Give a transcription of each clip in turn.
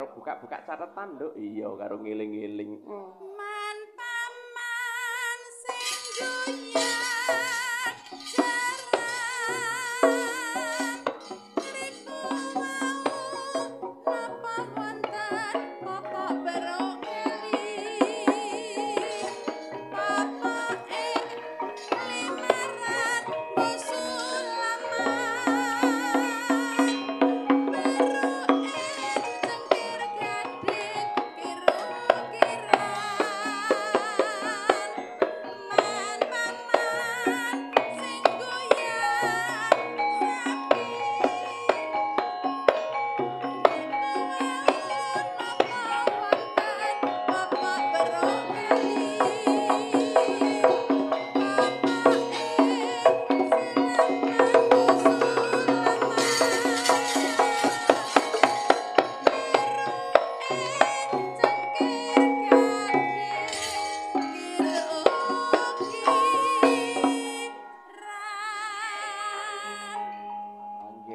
buka-buka catatan nduk iya karo ngiling-ngiling. Man paman sing goyang jarang ngriku wau napa wonten pokok berokeli pokok ing limaran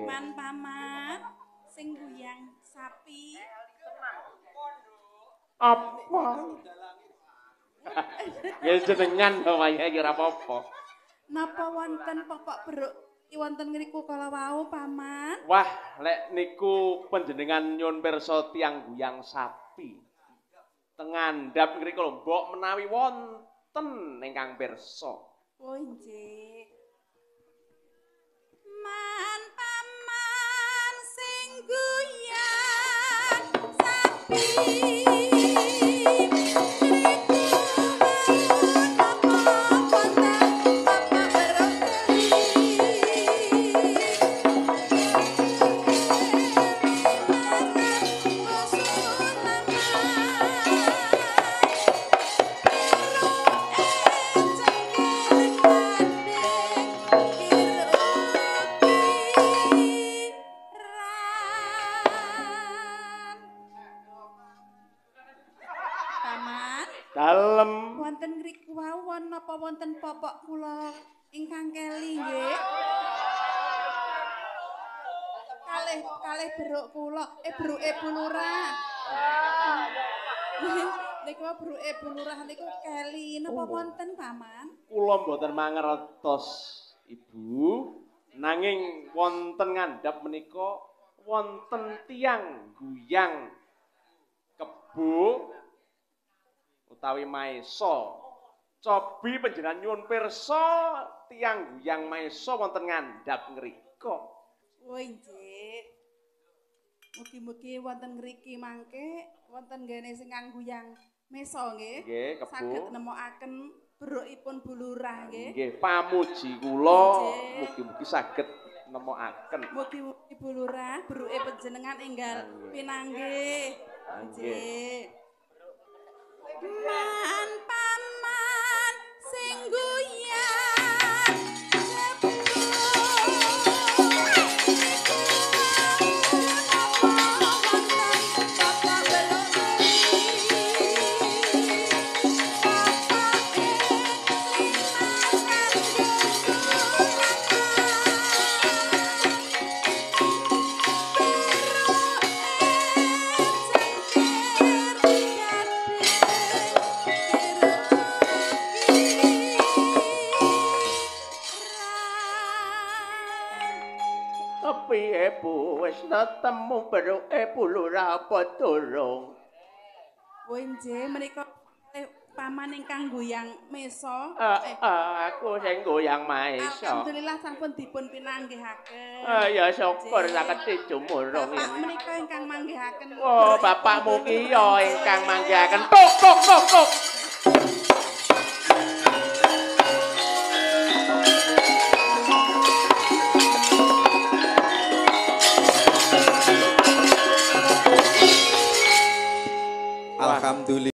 Man paman sing guyang sapi Apa? Ya jenengan wayahe ya ora apa-apa. napa wonten pokok beruk wonten ngriku kala wau paman Wah, lek niku panjenengan nyun pirsa tiang guyang sapi. Tengandhap ngriku lho, mbok menawi wonten ingkang pirsa. oh nggih man paman sing guyang sapi Dalem wonten ngriku wau napa wonten popok kula ingkang keli nggih kalih beruk kula beruke Bu Lurah niku beruke Bu Lurah niku keli napa wonten paman kula mboten mangertos Ibu nanging wonten ngandhap menika wonten tiang guyang kebo utawi maesa cobi panjenengan nyuwun pirsa tiang guyang maesa wonten ngandhap ngrika oh nggih mugi-mugi wonten ngriki mangke wonten nggene sing guyang mesa nggih saged nemokaken berukipun Bu Lurah nggih nggih pamuji kula mugi-mugi saged nemokaken mugi-mugi Bu Lurah beruke panjenengan enggal pinanggih nggih man paman sing guyang piye Bu wis ketemu beruke Bu Lurah apa durung oh nggih menika paman ingkang goyang mesa aku sing goyang maesa alhamdulillah sampun dipun pinanggihaken ya syukur saged jumurung menika ingkang manggihaken oh bapakmu ki ya ingkang manggihaken tuk tuk tuk tuk